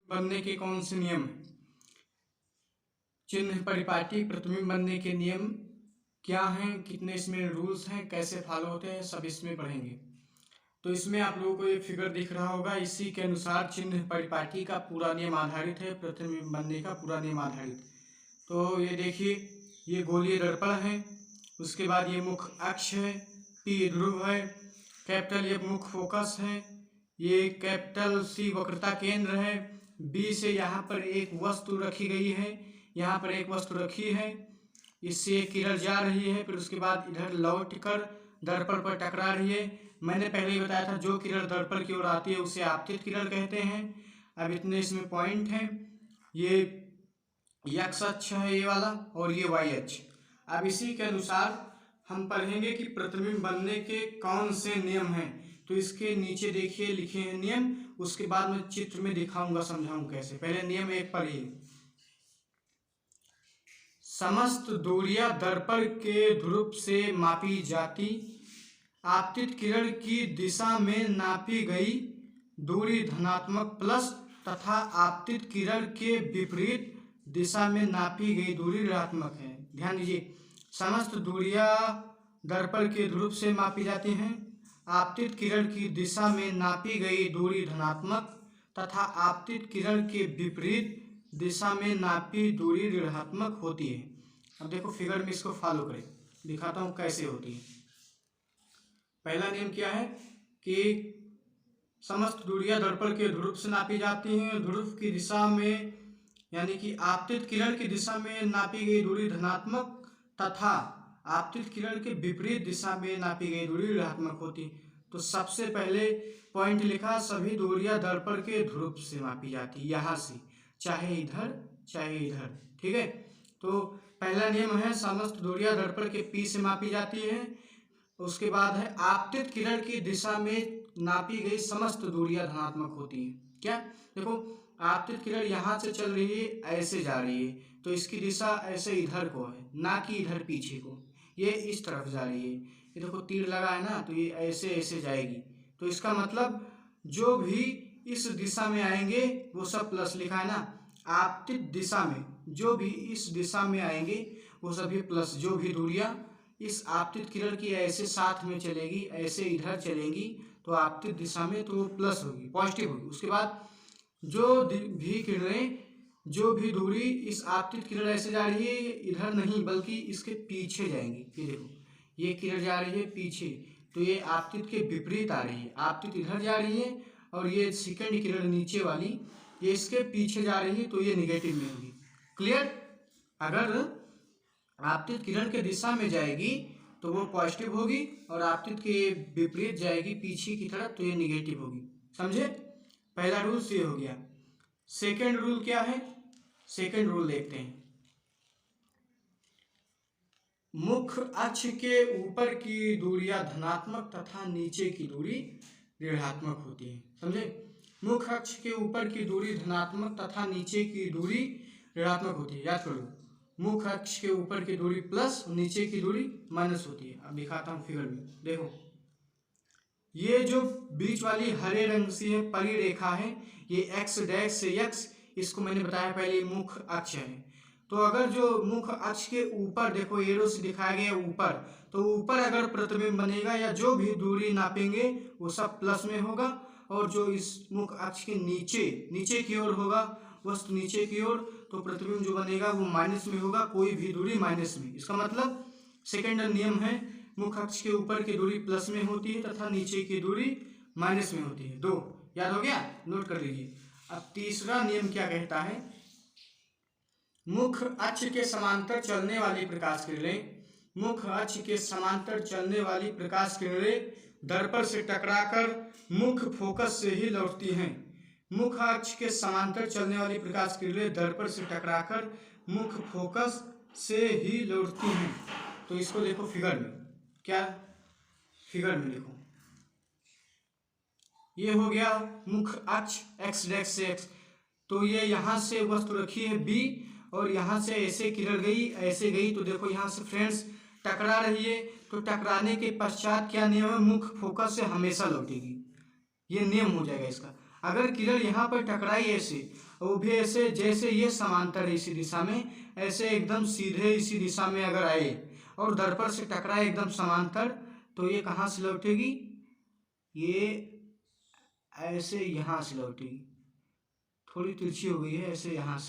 बनने के कौन से नियम हैं? चिन्ह परिपाटी प्रतिबिंब बनने के नियम क्या हैं, कितने इसमें रूल्स हैं, कैसे फॉलो होते हैं, सब इसमें पढ़ेंगे। तो इसमें आप लोगों को ये फिगर दिख रहा होगा, इसी के अनुसार चिन्ह परिपाटी का पूरा नियम आधारित है, प्रतिबिंब बनने का पूरा नियम आधारित। तो ये देखिए, ये गोलीय दर्पण है, उसके बाद ये मुख्य अक्ष है, पी ध्रुव है, कैपिटल ये मुख्य फोकस है, ये कैपिटल सी वक्रता केंद्र है, बी से यहाँ पर एक वस्तु रखी गई है, यहाँ पर एक वस्तु रखी है, इससे किरण जा रही है, फिर उसके बाद इधर लौट कर दर्पण पर टकरा रही है। मैंने पहले ही बताया था, जो किरण दर्पण की ओर आती है उसे आपतित किरण कहते हैं। अब इतने इसमें पॉइंट हैं, ये एक्स अक्ष है ये वाला, और ये वाई अक्ष। अब इसी के अनुसार हम पढ़ेंगे कि प्रतिबिंब बनने के कौन से नियम हैं। तो इसके नीचे देखिए लिखे हैं नियम, उसके बाद मैं चित्र में दिखाऊंगा, समझाऊंगा कैसे। पहले नियम 1 पढ़िए। समस्त दूरियां दर्पण के ध्रुव से मापी जाती, आपतित किरण की दिशा में नापी गई दूरी धनात्मक प्लस तथा आपतित किरण के विपरीत दिशा में नापी गई दूरी ऋणात्मक है। ध्यान दीजिए, समस्त दूरियां दर्पण के ध्रुव से मापी जाती हैं, आपतित किरण की दिशा में नापी गई दूरी धनात्मक तथा आपतित किरण के विपरीत दिशा में नापी दूरी ऋणात्मक होती है। अब देखो फिगर में इसको फॉलो करें, दिखाता हूँ कैसे होती है। पहला नियम क्या है कि समस्त दूरियां दर्पण के ध्रुव से नापी जाती हैं, ध्रुव की दिशा में यानी कि आपतित किरण की दिशा में नापी गई दूरी धनात्मक तथा आपतित किरण के विपरीत दिशा में नापी गई दूरी ऋणात्मक होती है। तो सबसे पहले पॉइंट लिखा, सभी दूरियां दर्पण के ध्रुव से मापी जाती है, यहाँ से, चाहे इधर चाहे इधर, ठीक है। तो पहला नियम है समस्त दूरियां दर्पण के पी से मापी जाती है। उसके बाद है आपतित किरण की दिशा में नापी गई समस्त दूरियां धनात्मक होती हैं। क्या देखो, आपतित किरण यहाँ से चल रही है, ऐसे जा रही है, तो इसकी दिशा ऐसे इधर को है, ना कि इधर पीछे को, ये इस तरफ जा रही है। ये देखो तीर लगा है ना, तो ये ऐसे ऐसे जाएगी। तो इसका मतलब जो भी इस दिशा में आएंगे वो सब प्लस लिखा है ना, आपतित दिशा में जो भी इस दिशा में आएंगे वो सभी प्लस। जो भी दूरियां इस आपतित किरण की ऐसे साथ में चलेगी, ऐसे इधर चलेंगी, तो आपतित दिशा में तो प्लस होगी, पॉजिटिव होगी। उसके बाद जो भी किरणें, जो भी दूरी इस आपतित किरण ऐसे जा रही है, इधर नहीं बल्कि इसके पीछे जाएंगी। ये देखो, ये किरण जा रही है पीछे, तो ये आपतित के विपरीत आ रही है, आपतित इधर जा रही है, और ये सेकंड किरण नीचे वाली ये इसके पीछे जा रही है, तो ये निगेटिव में होगी। क्लियर? अगर आपतित किरण के दिशा में जाएगी तो वो पॉजिटिव होगी, और आपतित के विपरीत जाएगी पीछे की तरफ, तो ये निगेटिव होगी। समझे? पहला रूल ये हो गया। सेकंड रूल क्या है? सेकंड रूल देखते हैं। मुख्य अक्ष के ऊपर की दूरियां धनात्मक तथा नीचे की दूरी ऋणात्मक होती है। समझे? मुख्य अक्ष के ऊपर की दूरी धनात्मक तथा नीचे की दूरी ऋणात्मक होती है। याद करो, मुख्य अक्ष के ऊपर की दूरी प्लस, नीचे की दूरी माइनस होती है। अब दिखाता हूँ फिगर में, देखो ये जो बीच वाली हरे रंग से परिरेखा है, ये एक्स डैश से एक्स, इसको मैंने बताया पहले मुख्य अक्ष है। तो अगर जो मुख्य अक्ष के ऊपर देखो एरो से दिखाया गया ऊपर, तो ऊपर अगर प्रतिबिंब बनेगा या जो भी दूरी नापेंगे वो सब प्लस में होगा, और जो इस मुख्य अक्ष के नीचे नीचे की ओर होगा, वस्तु नीचे की ओर, तो प्रतिबिंब जो बनेगा वो माइनस में होगा, कोई भी दूरी माइनस में। इसका मतलब सेकेंड नियम है, मुख्य अक्ष के ऊपर की दूरी प्लस में होती है तथा नीचे की दूरी माइनस में होती है। 2 याद हो गया, नोट कर लीजिए। अब तीसरा नियम क्या कहता है? मुख्य अक्ष के समांतर चलने वाली प्रकाश किरणें, मुख्य अक्ष के समांतर चलने वाली प्रकाश किरणें दर्पण से टकराकर मुख्य फोकस से ही लौटती हैं। मुख्य अक्ष के समांतर चलने वाली प्रकाश किरणें दर्पण से टकराकर मुख्य फोकस से ही लौटती हैं। तो इसको देखो फिगर में, क्या फिगर में देखो, ये हो गया मुख्य अक्ष एक्स डैश से एक्स। तो ये यहाँ से वस्तु रखी है बी, और यहाँ से ऐसे किरण गई, ऐसे गई, तो देखो यहाँ से फ्रेंड्स टकरा रही है। तो टकराने के पश्चात क्या नियम है? मुख्य फोकस से हमेशा लौटेगी, ये नियम हो जाएगा इसका। अगर किरण यहाँ पर टकराई ऐसे वो भी ऐसे जैसे ये समांतर है इसी दिशा में, ऐसे एकदम सीधे इसी दिशा में अगर आए और दर्पण से टकराए एकदम समांतर, तो ये कहाँ से लौटेगी, ये ऐसे यहाँ से लौटेगी, थोड़ी तिरछी हो गई है, ऐसे यहाँ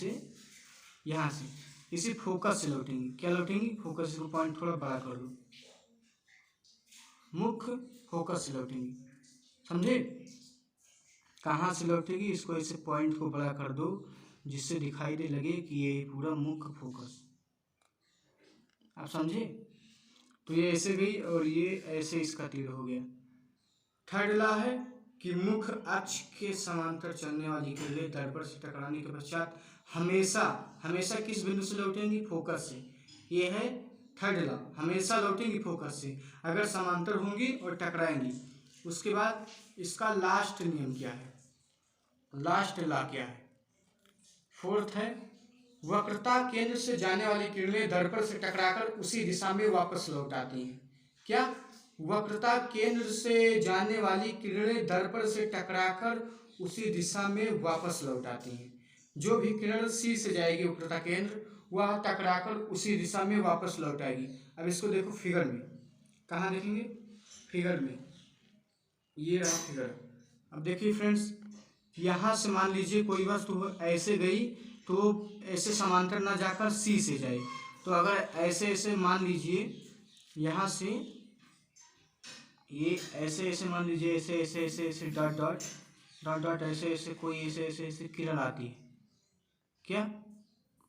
से इसी फोकस से लौटेंगी। क्या लौटेंगी, फोकस को पॉइंट थोड़ा बड़ा कर दो, मुख्य फोकस से लौटेंगी, समझे। कहाँ से लौटेगी, इसको ऐसे पॉइंट को बड़ा कर दो जिससे दिखाई दे लगे कि ये पूरा मुख्य फोकस, आप समझे। तो ये ऐसे गई और ये ऐसे इसका तीर हो गया। थर्ड लॉ है कि मुख्य अक्ष के समांतर चलने वाली किरणें दर्पण से टकराने के पश्चात हमेशा किस बिंदु से लौटेंगी, फोकस से। ये है थर्ड लॉ, हमेशा लौटेंगी फोकस से अगर समांतर होंगी और टकराएंगी। उसके बाद इसका लास्ट नियम क्या है, लास्ट लॉ क्या है, फोर्थ है वक्रता केंद्र से जाने वाली किरणें दर्पण से टकराकर उसी दिशा में वापस लौट आती हैं। क्या, वक्रता केंद्र से जाने वाली किरणें दर्पण से टकराकर उसी दिशा में वापस लौट आती हैं। जो भी किरण सी से जाएगी वक्रता केंद्र, वह टकराकर उसी दिशा में वापस लौट आएगी। अब इसको देखो फिगर में, कहाँ देखेंगे, फिगर में, ये रहा फिगर। अब देखिए फ्रेंड्स, यहाँ से मान लीजिए कोई वस्तु ऐसे गई तो ऐसे समांतर ना जाकर सी से जाए, तो अगर ऐसे ऐसे मान लीजिए यहाँ से ये ऐसे मान लीजिए ऐसे डॉट डॉट ऐसे कोई ऐसे किरण आती है, क्या,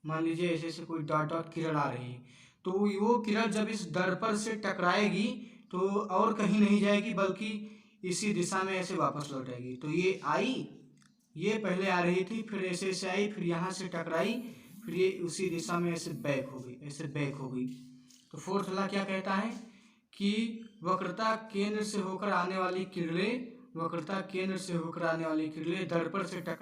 मान लीजिए ऐसे कोई डॉट किरण आ रही है, तो वो किरण जब इस दर्पण से टकराएगी तो और कहीं नहीं जाएगी बल्कि इसी दिशा में ऐसे वापस लौट आएगी। तो ये आई, ये पहले आ रही थी, फिर ऐसे आई, फिर यहाँ से टकराई, फिर ये उसी दिशा में ऐसे बैक हो गई। तो फोर्थ लॉ क्या कहता है कि वक्रता केंद्र से होकर आने वाली किरणें दर्पण से